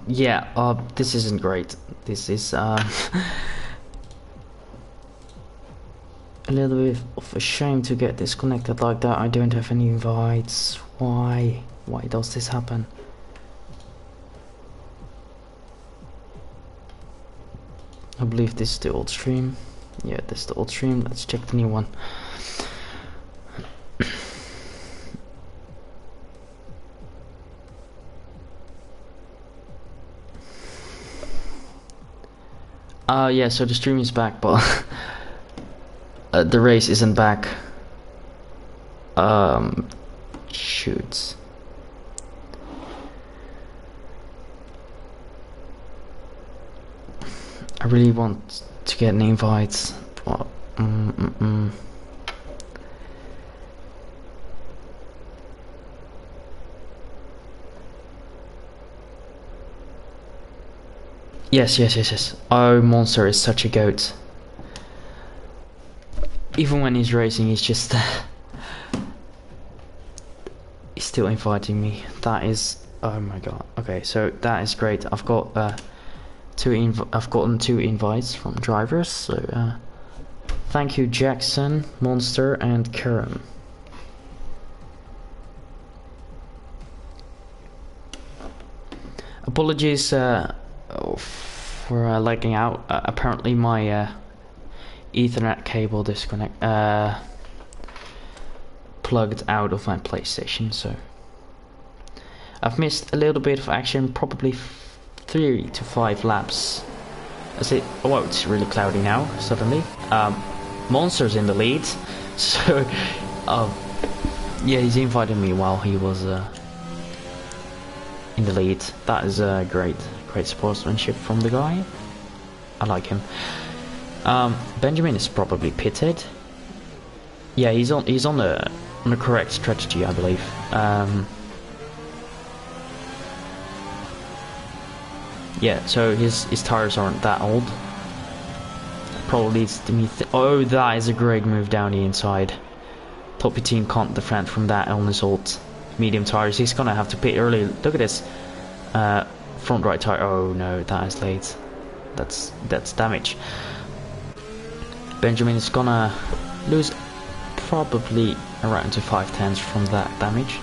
Yeah, this isn't great. This is, a little bit of a shame to get disconnected like that. I don't have any invites. Why? Why does this happen? I believe this is the old stream. Yeah, this is the old stream. Let's check the new one. Yeah, so the stream is back, but the race isn't back. Shoot. I really want to get an invite, but Yes. Oh, Monster is such a goat. Even when he's racing, he's just he's still inviting me. That is, oh my god. Okay, so that is great. I've got I've gotten 2 invites from drivers. So thank you, Jackson, Monster, and Karen. Apologies for lagging out. Apparently my Ethernet cable plugged out of my PlayStation, so I've missed a little bit of action, probably 3 to 5 laps. Oh, it's really cloudy now suddenly. Monster's in the lead, so yeah, he's invited me while he was in the lead. That is great sportsmanship from the guy. I like him. Benjamin is probably pitted. Yeah, he's on the correct strategy, I believe. Yeah, so his tires aren't that old. Probably leads to me. Oh, that is a great move down the inside. Top 15 can't defend from that on his old medium tires. He's gonna have to pit early. Look at this. Front right tire. Oh no, that is late. That's damage. Benjamin is gonna lose probably around to 5/10 from that damage.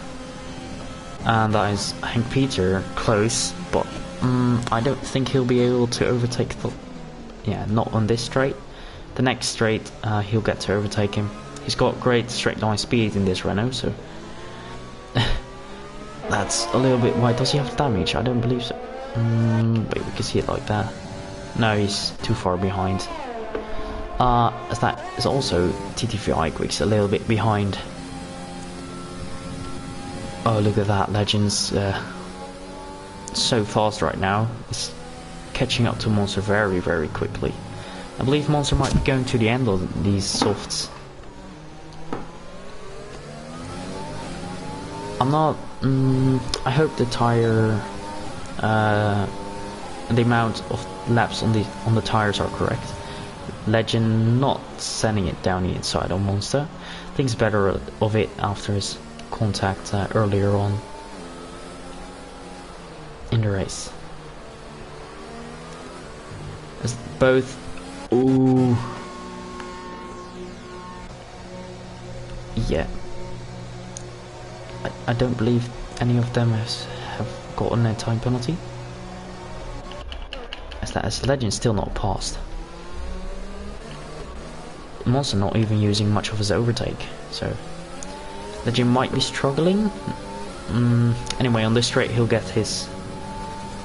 And that is Hank Peter close, but I don't think he'll be able to overtake the... Yeah, not on this straight. The next straight, he'll get to overtake him. He's got great straight line speed in this Renault, so... That's a little bit... Why does he have damage? I don't believe so. Wait, we can see it like that. No, he's too far behind. As that is also TTV Quicks a little bit behind. Oh, look at that, Legends. So fast right now. It's catching up to Monster very, very quickly. I believe Monster might be going to the end of these softs. I'm not... I hope the tire... the amount of laps on the tires are correct. Legend not sending it down the inside on Monster. Thinks better of it after his contact earlier on in the race. As both... Ooh... Yeah. I don't believe any of them have gotten a time penalty. As Legend still not passed. Monster not even using much of his overtake, so Legend might be struggling. Anyway, on this straight he'll get his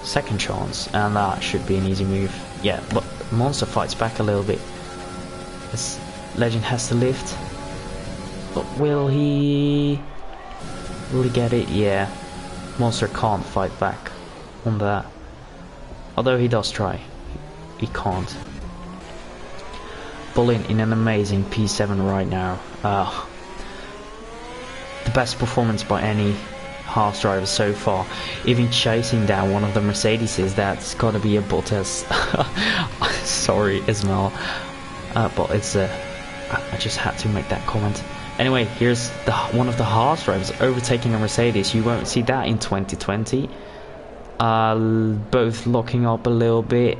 second chance, and that should be an easy move. Yeah, but Monster fights back a little bit as Legend has to lift. But will he get it? Yeah, Monster can't fight back on that. Although he does try, he can't. Bolin in an amazing P7 right now. The best performance by any Haas driver so far. Even chasing down one of the Mercedeses. That's gotta be a Bottas. Sorry, Ismail. But it's I just had to make that comment. Anyway, here's one of the Haas drivers overtaking a Mercedes. You won't see that in 2020. both locking up a little bit,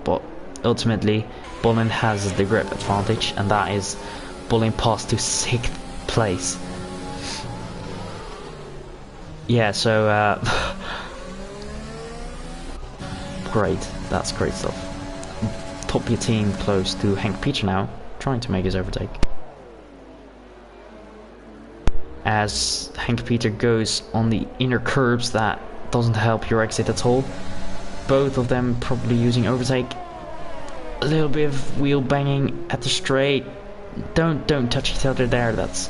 but ultimately Bolin has the grip advantage, and that is Bolin passed to 6th place. Yeah, so great, that's great stuff. Top your team close to Hank Peter now, trying to make his overtake. As Hank Peter goes on the inner curbs, that doesn't help your exit at all. Both of them probably using overtake. A little bit of wheel banging at the straight. Don't touch each other there. That's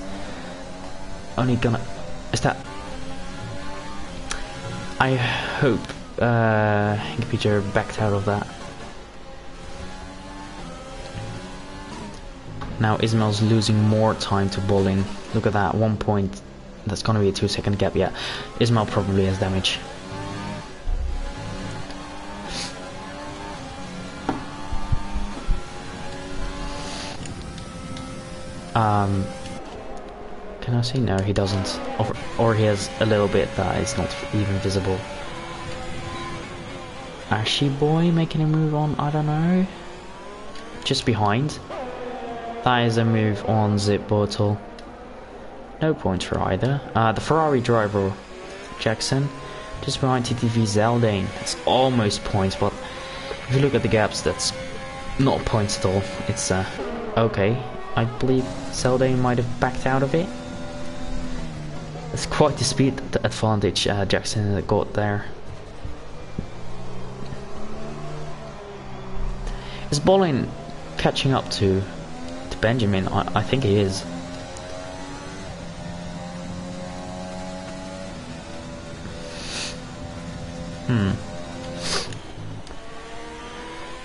only gonna. Is that? I hope Hank Peter backed out of that. Now Ismail's losing more time to Bolin. Look at that, 1 point. That's gonna be a 2-second gap. Yeah, Ismail probably has damage. Can I see? No, he doesn't. Or he has a little bit that is not even visible. Ashy Boy making a move on, I don't know. Just behind. That is a move on Zip Bottle. No points for either. The Ferrari driver, Jackson, just behind TTV Zaldane. It's almost points, but if you look at the gaps, that's not points at all. It's okay. I believe Zaldane might have backed out of it. It's quite the speed advantage Jackson got there. Is Bolin catching up to Benjamin? I think he is.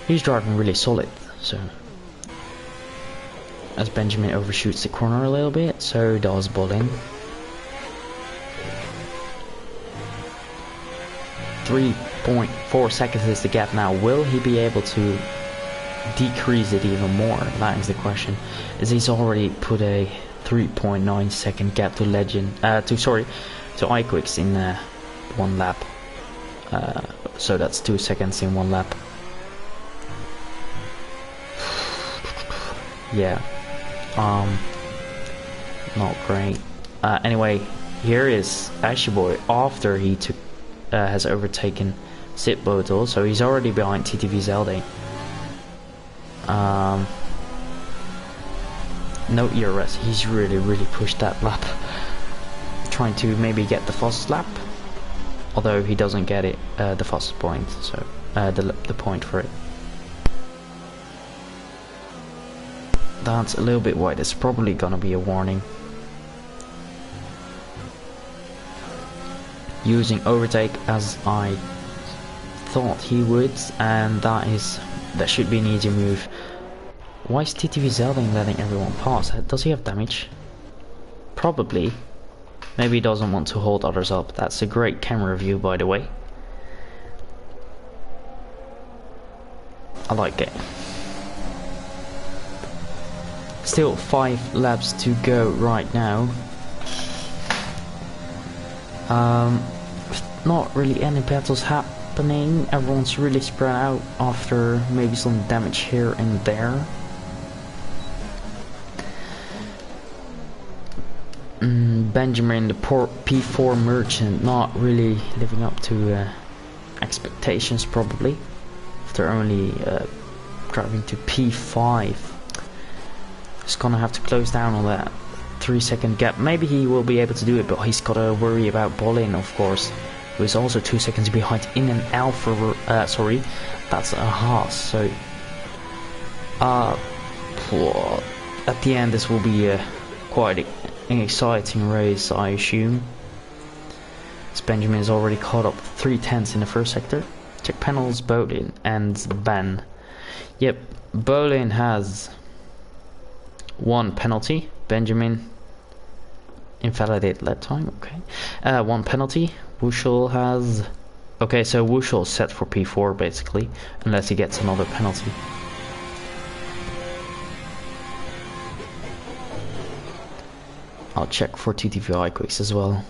He's driving really solid, so as Benjamin overshoots the corner a little bit, so does Bolin. 3.4 seconds is the gap now. Will he be able to decrease it even more? That is the question. As he's already put a 3.9 second gap to Legend, to iQuicks in 1 lap. So that's 2 seconds in 1 lap. Yeah. Not great. Anyway, here is Ashy Boy after he has overtaken Zip Bottle, so he's already behind TTV Zaldane. No ERS, he's really pushed that lap, trying to maybe get the fastest lap, although he doesn't get it the fastest point, so the point for it. That's a little bit wide. It's probably gonna be a warning. Using overtake as I thought he would, and that should be an easy move. Why is TTV Zaldane letting everyone pass? Does he have damage? Probably. Maybe he doesn't want to hold others up. That's a great camera view, by the way. I like it. Still 5 laps to go right now. Not really any battles happening. Everyone's really spread out after maybe some damage here and there. Benjamin, the poor P4 merchant, not really living up to expectations probably. After only driving to P5. He's gonna have to close down on that 3-second gap. Maybe he will be able to do it, but he's gotta worry about Bolin, of course, who is also 2 seconds behind in an Alfa. That's a Haas. So, at the end, this will be quite an exciting race, I assume. As Benjamin is already caught up 3/10 in the first sector. Check panels, Bolin and Ben. Yep, Bolin has 1 penalty. Benjamin invalidate lap time. Okay, 1 penalty. Wushel has. Okay, so Wushel is set for P4 basically, unless he gets another penalty. I'll check for TTV iQuicks as well.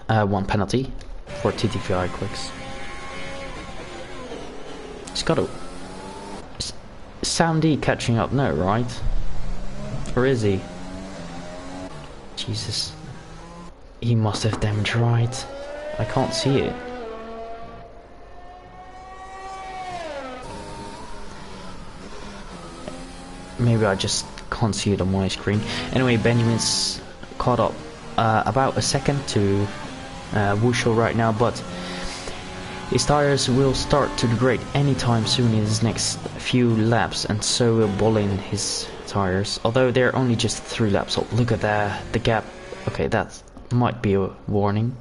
one penalty for TTVI quicks. It's got to. Sandy catching up now, right? Or is he? Jesus. He must have damage right. I can't see it. Maybe I just can't see it on my screen. Anyway, Benjamin's caught up about a second to Wushel right now, but his tires will start to degrade anytime soon in his next few laps, and so will Bolin his tires. Although they're only just 3 laps up. Look at the gap. Okay, that might be a warning.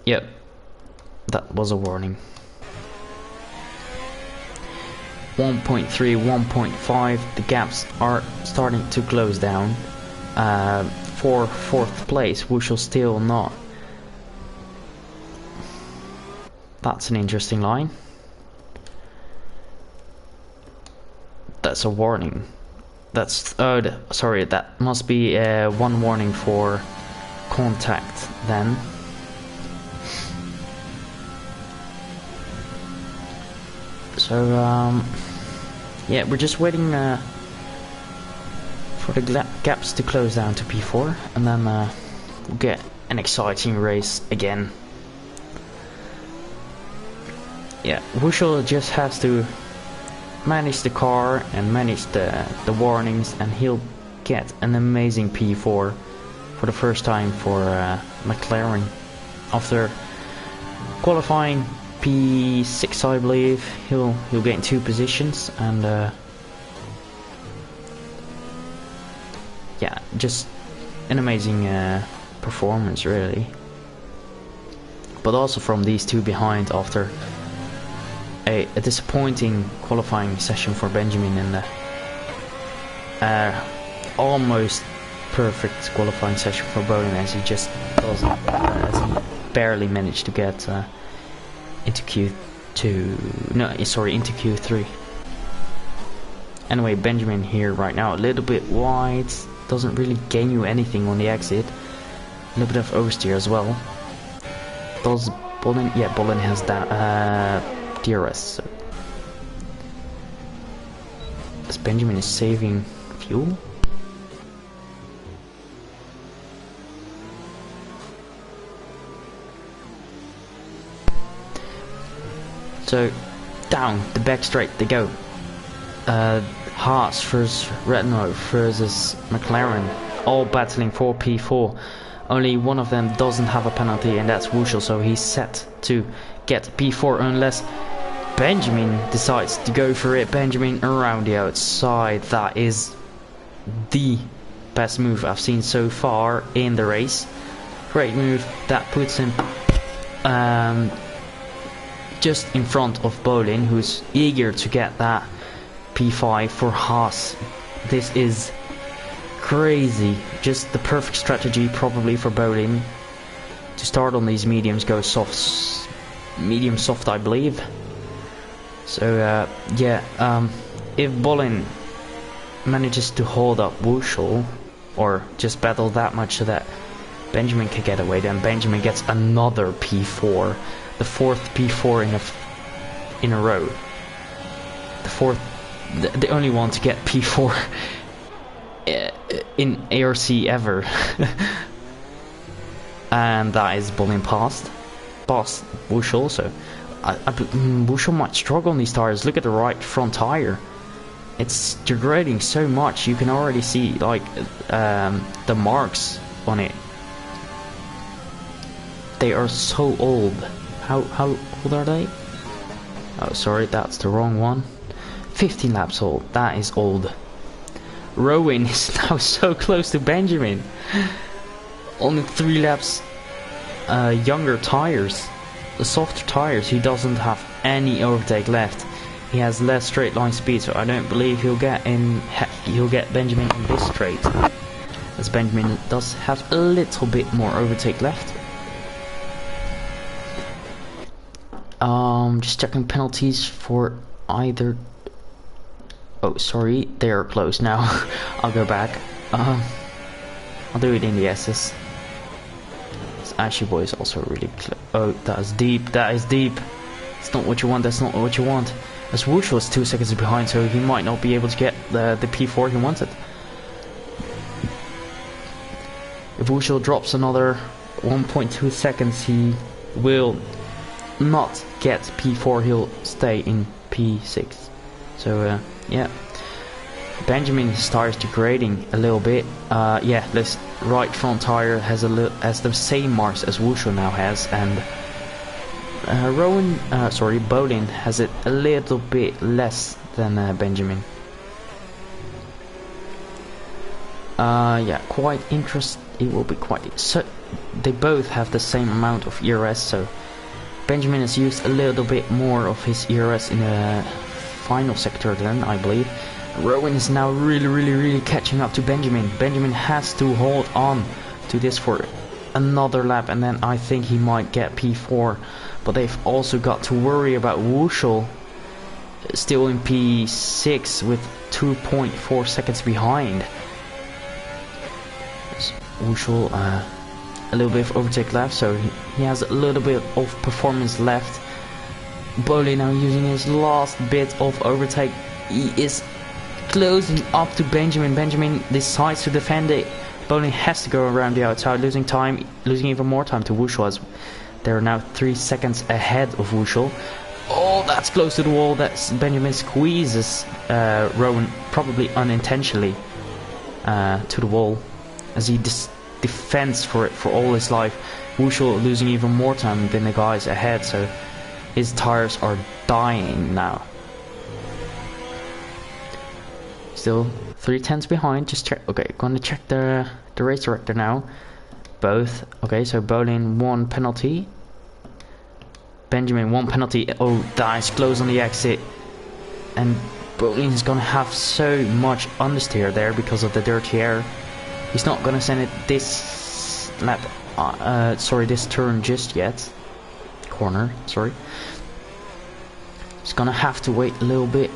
Yep, that was a warning. 1.3, 1.5, the gaps are starting to close down. For 4th place, Wushel still not. That's an interesting line. That's a warning. That's sorry, that must be one warning for contact then. So yeah, we're just waiting for the gaps to close down to P4, and then we'll get an exciting race again. Yeah, Wushel just has to manage the car and manage the warnings, and he'll get an amazing P4 for the first time for McLaren after qualifying P6, I believe. He'll gain 2 positions, and yeah, just an amazing performance really. But also from these 2 behind after a disappointing qualifying session for Benjamin in the almost perfect qualifying session for Bolin, as he just doesn't, as he barely managed to get into Q2, no, sorry, into Q3. Anyway, Benjamin here right now, a little bit wide, doesn't really gain you anything on the exit. A little bit of oversteer as well. Does Bolin? Yeah, Bolin has that DRS. So. As Benjamin is saving fuel. So down the back straight they go. Haas versus Renault versus McLaren, all battling for P4. Only one of them doesn't have a penalty, and that's Wushel, so he's set to get P4 unless Benjamin decides to go for it. Benjamin around the outside. That is the best move I've seen so far in the race. Great move. That puts him just in front of Bolin, who's eager to get that P5 for Haas. This is crazy. Just the perfect strategy probably for Bolin to start on these mediums, go soft, medium soft I believe. So yeah, if Bolin manages to hold up Wushel, or just battle that much so that Benjamin can get away, then Benjamin gets another P4, the 4th P4 in a row. The 4th, the only one to get P4 in ARC ever. And that is Bolin past Wushel. So Wushel might struggle on these tires. Look at the right front tire, it's degrading so much. You can already see like the marks on it. They are so old. How old are they? Oh sorry, that's the wrong one. 15 laps old. That is old. Rowan is now so close to Benjamin. Only 3 laps younger tires, the softer tires. He doesn't have any overtake left. He has less straight line speed, so I don't believe he'll get Benjamin in this straight, as Benjamin does have a little bit more overtake left. Just checking penalties for either. Oh, sorry, they are closed now. I'll go back. I'll do it in the SS. Ashy Boy is also really close. Oh, that is deep. That is deep. It's not what you want. That's not what you want. As Wushel is 2 seconds behind, so he might not be able to get the P4 he wanted. If Wushel drops another 1.2 seconds, he will not get P4. He'll stay in P6. So yeah. Benjamin's tire is degrading a little bit. Yeah, this right front tire has the same marks as Wushel now has, and Bolin has it a little bit less than Benjamin. Yeah, quite interesting. It will be quite. So they both have the same amount of ERS. So Benjamin has used a little bit more of his ERS in the final sector than I believe. Rowan is now really catching up to Benjamin. Benjamin has to hold on to this for another lap, and then I think he might get P4. But they've also got to worry about Wushel still in P6 with 2.4 seconds behind. Wushel a little bit of overtake left, so he has a little bit of performance left. Bolin now using his last bit of overtake. He is closing up to Benjamin. Benjamin decides to defend it. Bolin has to go around the outside, losing even more time to Wushel, as they're now 3 seconds ahead of Wushel. Oh, that's close to the wall. That's Benjamin squeezes Rowan, probably unintentionally, to the wall, as he defends for it for all his life. Wushel losing even more time than the guys ahead, so his tires are dying now. Still 3/10 behind. Just check. Okay, gonna check the race director now. Both. Okay, so Bolin 1 penalty. Benjamin 1 penalty. Oh, that is close on the exit. And Bolin is gonna have so much understeer there because of the dirty air. He's not gonna send it this lap. This turn just yet. Corner. Sorry. He's gonna have to wait a little bit.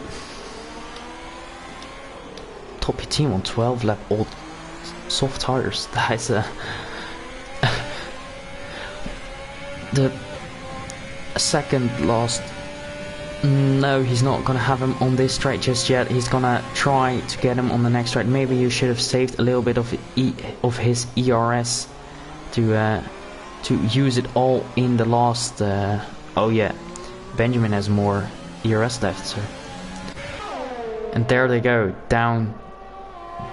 Top team on 12 lap old soft tires. That is the second last. No, he's not gonna have him on this straight just yet. He's gonna try to get him on the next straight. Maybe you should have saved a little bit of his ERS to use it all in the last. Oh yeah, Benjamin has more ERS left, so. And there they go, down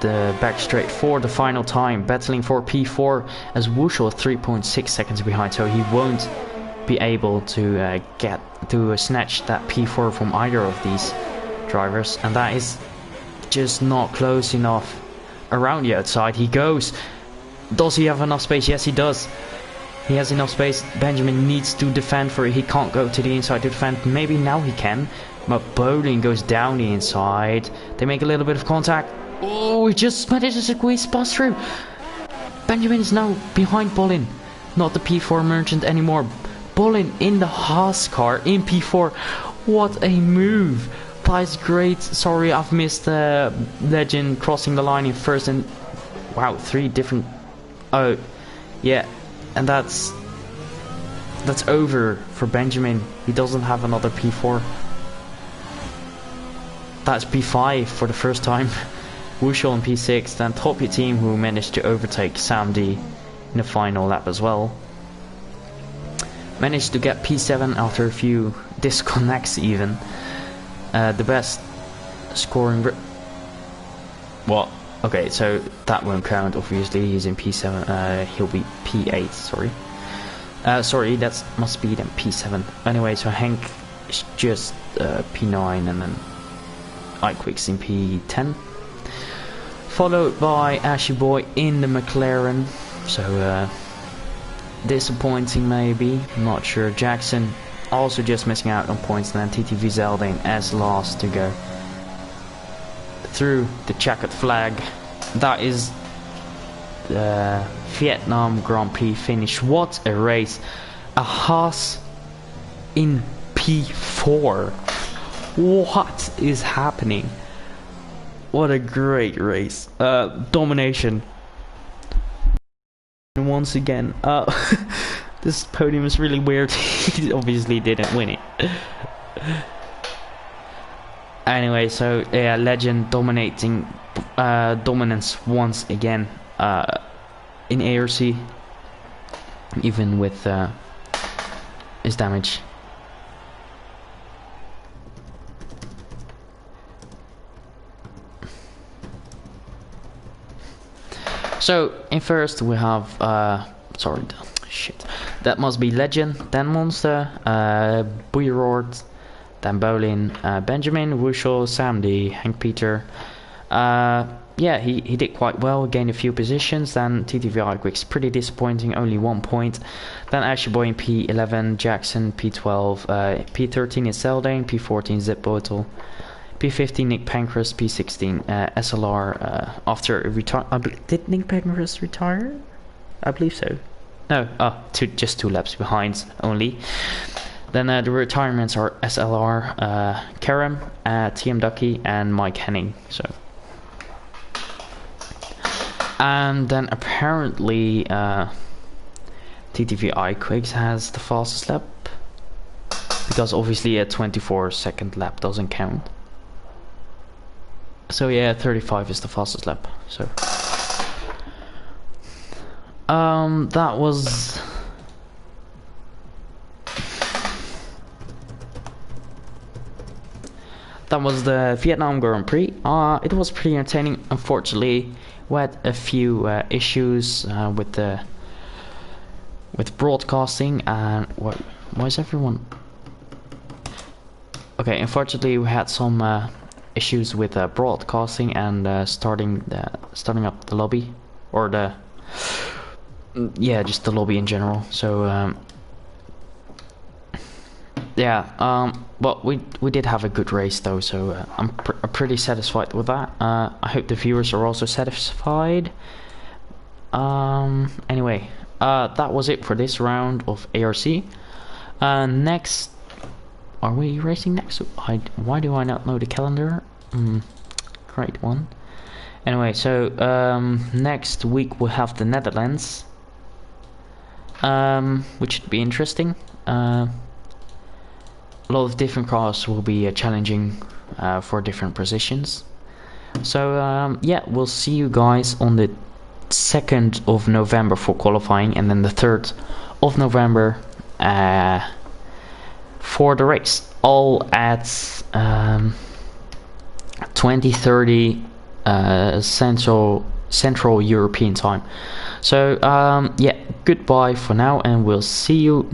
the back straight for the final time, battling for P4, as Wushel 3.6 seconds behind, so he won't be able to snatch that P4 from either of these drivers, and that is just not close enough. Around the outside he goes. Does he have enough space? Yes, he does. He has enough space. Benjamin needs to defend for it. He can't go to the inside to defend. Maybe now he can, but Bolin goes down the inside. They make a little bit of contact. Oh, he just managed to squeeze past through. Benjamin is now behind Bolin, not the P4 merchant anymore. Bolin in the Haas car in P4. What a move. That is great. Sorry, I've missed Legend crossing the line in first, and wow, 3 different. Oh yeah, and that's over for Benjamin. He doesn't have another P4. That's P5 for the first time. Wushel in P6, then Toppy team, who managed to overtake Sam D in the final lap as well. Managed to get P7 after a few disconnects even. The best scoring. What? Okay, so that won't count. Obviously, he's in P7. He'll be P8. Sorry. Sorry, that must be then P7. Anyway, so Hank is just P9, and then iQuick's in P10. Followed by Ashy Boy in the McLaren. So disappointing maybe. I'm not sure. Jackson also just missing out on points, and then TTV Zeldin as last to go through the checkered flag. That is the Vietnam Grand Prix finish. What a race. A Haas in P4. What is happening? What a great race. Domination. once again. This podium is really weird. He obviously didn't win it. Anyway, so yeah, Legend dominating dominance once again in ARC, even with his damage. So in first we have sorry, shit. That must be Legend, then Monster, Buyerord, then Bolin, Benjamin, Wushel, Sam D, Hank Peter. Yeah, he did quite well, gained a few positions. Then TTV Quicks, pretty disappointing, only 1 point. Then Asher Boy in P11, Jackson P12, P13 is Zeldane, P14 Zip Bottle, P15 Nick Pancras, P16 SLR. After retire, did Nick Pancras retire? I believe so. No, just 2 laps behind only. Then the retirements are SLR, Kerem, TM Ducky, and Mike Henning. So, and then apparently TTV Quicks has the fastest lap, because obviously a 24-second lap doesn't count. So yeah, 35 is the fastest lap. So that was the Vietnam Grand Prix. It was pretty entertaining. Unfortunately, we had a few issues with broadcasting, and why is everyone? Okay, unfortunately, we had some issues with broadcasting and starting up the lobby, or just the lobby in general. So but we did have a good race though, so I'm pretty satisfied with that. I hope the viewers are also satisfied. Anyway, that was it for this round of ARC. Next, are we racing next? Why do I not know the calendar? Great one. Anyway, so next week we'll have the Netherlands, which should be interesting. A lot of different cars will be challenging for different positions. So yeah, we'll see you guys on the 2nd of November for qualifying, and then the 3rd of November for the race, all at 20:30 Central European time. So yeah, goodbye for now, and we'll see you